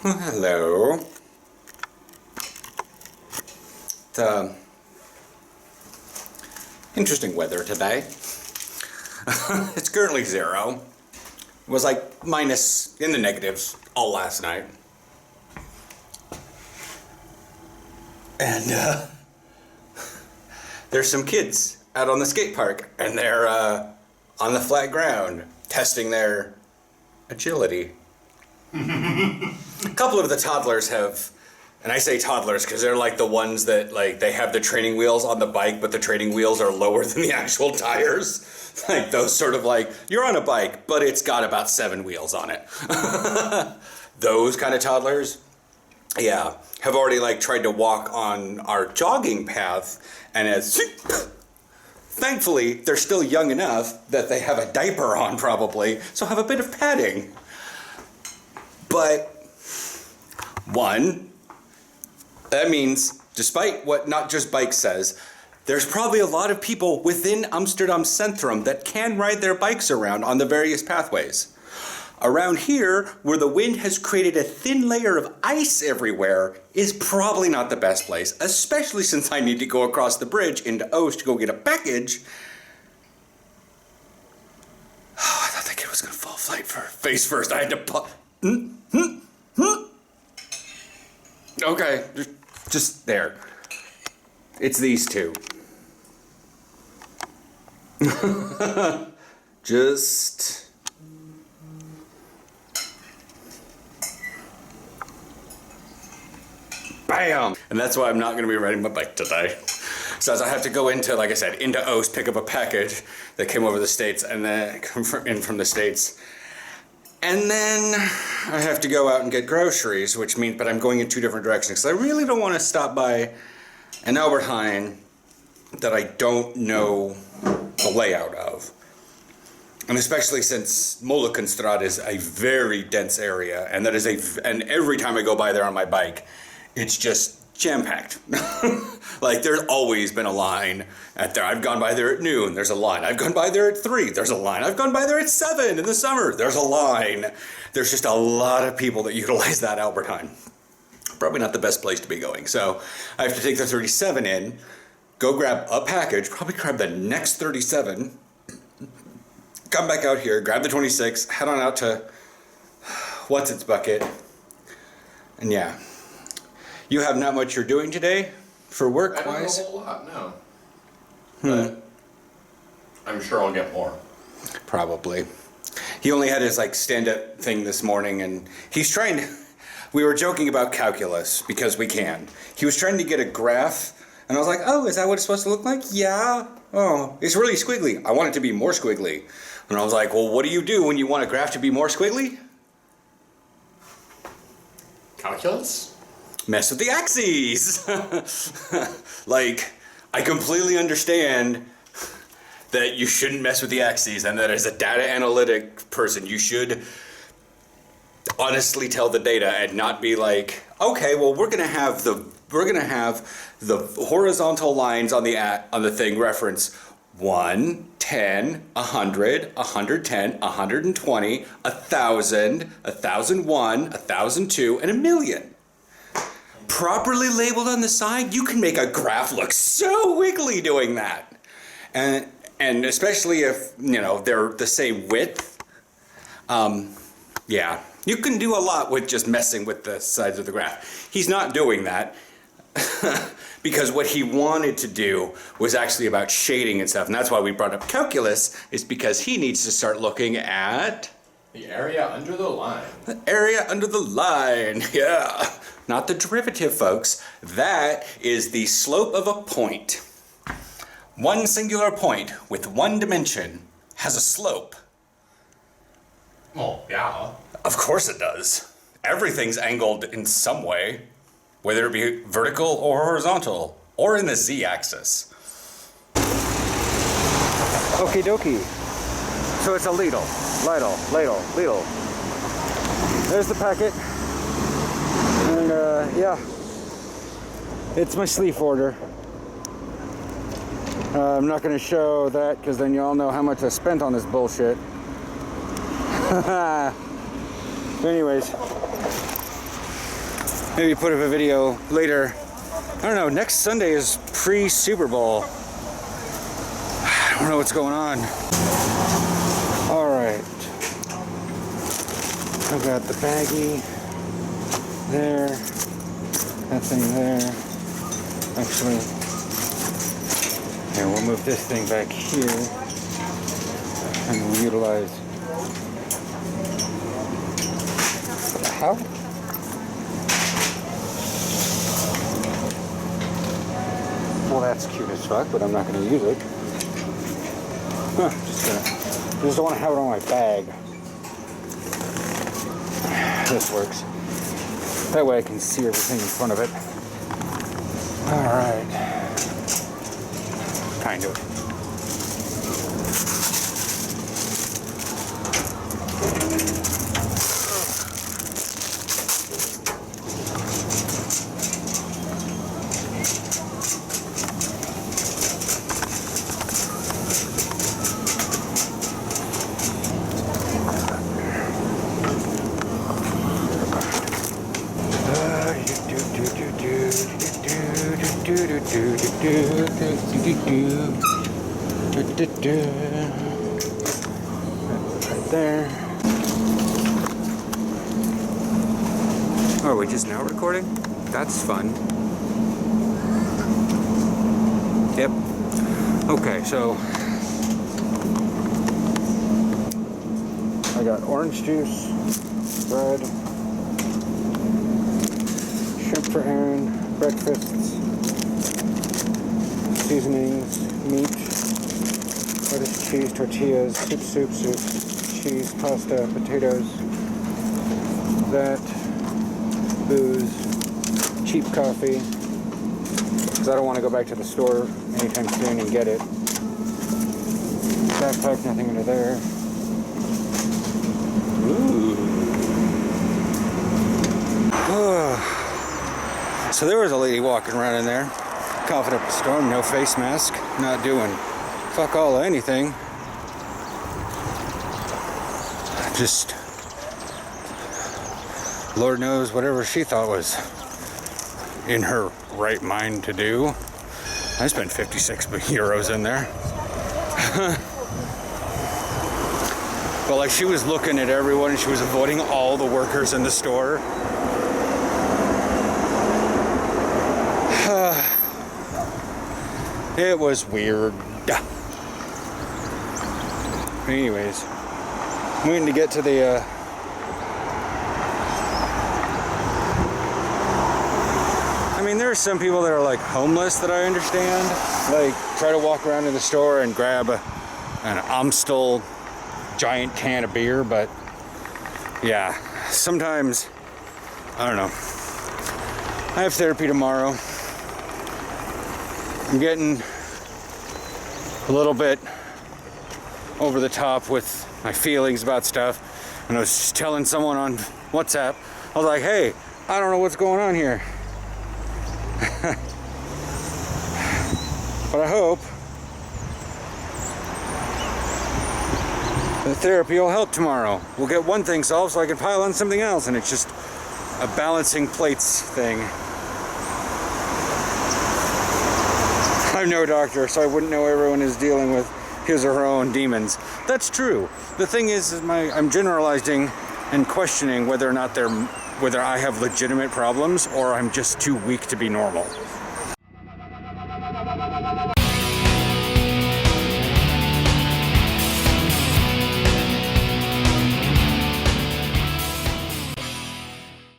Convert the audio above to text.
Hello. It's interesting weather today. It's currently 0. It was like minus in the negatives all last night. And there's some kids out on the skate park, and they're on the flat ground testing their agility. A couple of the toddlers have, and I say toddlers because they're like the ones that like they have the training wheels on the bike, but the training wheels are lower than the actual tires. Like those sort of like, you're on a bike, but it's got about 7 wheels on it. Those kind of toddlers, yeah, have already like tried to walk on our jogging path, and as thankfully they're still young enough that they have a diaper on probably, so have a bit of padding. But one, that means, despite what Not Just Bike says, there's probably a lot of people within Amsterdam Centrum that can ride their bikes around on the various pathways. Around here, where the wind has created a thin layer of ice everywhere, is probably not the best place, especially since I need to go across the bridge into Oost to go get a package. Oh, I thought that kid was going to fall face first. I had to Okay, just there. It's these two. Just... Bam! And that's why I'm not going to be riding my bike today. So as I have to go into, like I said, into Oost, pick up a package that came over the States, and then come in from the States. And then I have to go out and get groceries, which means, but I'm going in 2 different directions. So I really don't want to stop by an Albert Heijn that I don't know the layout of. And especially since Molenstraat is a very dense area, and that is and every time I go by there on my bike, it's just jam-packed. Like there's always been a line at there. I've gone by there at noon, there's a line. I've gone by there at 3, there's a line. I've gone by there at 7 in the summer, there's a line. There's just a lot of people that utilize that Albert Heijn. Probably not the best place to be going. So I have to take the 37 in, go grab a package, probably grab the next 37, come back out here, grab the 26, head on out to What's Its Bucket. And yeah. You have not much you're doing today for work-wise? I don't know a whole lot, no. But I'm sure I'll get more. Probably. He only had his like stand-up thing this morning, and he's trying to... We were joking about calculus, because we can. He was trying to get a graph, and I was like, oh, is that what it's supposed to look like? Yeah. Oh, it's really squiggly. I want it to be more squiggly. And I was like, well, what do you do when you want a graph to be more squiggly? Calculus? Mess with the axes. Like, I completely understand that you shouldn't mess with the axes, and that as a data analytic person, you should honestly tell the data and not be like, okay, well, we're gonna have the horizontal lines on the thing reference 1, 10, 100, 110, 120, 1,000, 1,001, 1,002, and 1,000,000. Properly labeled on the side, you can make a graph look so wiggly doing that. And especially if, you know, they're the same width. Yeah, you can do a lot with just messing with the sides of the graph. He's not doing that because what he wanted to do was actually about shading and stuff. And that's why we brought up calculus, is because he needs to start looking at... the area under the line. The area under the line, yeah. Not the derivative, folks. That is the slope of a point. One singular point with one dimension has a slope. Well, yeah. Of course it does. Everything's angled in some way, whether it be vertical or horizontal, or in the z-axis. Okie dokie. So it's a Lidl. There's the packet. And yeah, it's my sleeve order. I'm not going to show that because then you all know how much I spent on this bullshit. But anyways, maybe put up a video later. I don't know, next Sunday is pre-Super Bowl. I don't know what's going on. Alright. I've got the baggie there. That thing there. Actually, yeah, we'll move this thing back here. And we'll utilize... What the hell? Well, that's cute as fuck, but I'm not going to use it. Huh, just don't want to have it on my bag. This works. That way I can see everything in front of it. Alright. Kind of. Right there. Oh, are we just now recording? That's fun. Yep. Okay, so I got orange juice, bread, shrimp for Aaron, breakfasts, seasonings, meat, lettuce, cheese, tortillas, soup, cheese, pasta, potatoes, that, booze, cheap coffee, because I don't want to go back to the store anytime soon and get it. Backpack, nothing under there. Ooh. So there was a lady walking around in there, coughing up a storm, no face mask, not doing fuck all or anything. Just, Lord knows whatever she thought was in her right mind to do. I spent 56 euros in there. But like, she was looking at everyone and she was avoiding all the workers in the store. It was weird. Anyways, I'm waiting to get to the I mean, there are some people that are like homeless that I understand. Like, try to walk around in the store and grab an Amstel giant can of beer, but yeah, sometimes, I don't know. I have therapy tomorrow. I'm getting a little bit over the top with my feelings about stuff. And I was just telling someone on WhatsApp, I was like, hey, I don't know what's going on here. But I hope the therapy will help tomorrow. We'll get one thing solved so I can pile on something else, and it's just a balancing plates thing. I'm no doctor, so I wouldn't know everyone is dealing with his or her own demons. That's true. The thing is I'm generalizing and questioning whether or not whether I have legitimate problems or I'm just too weak to be normal.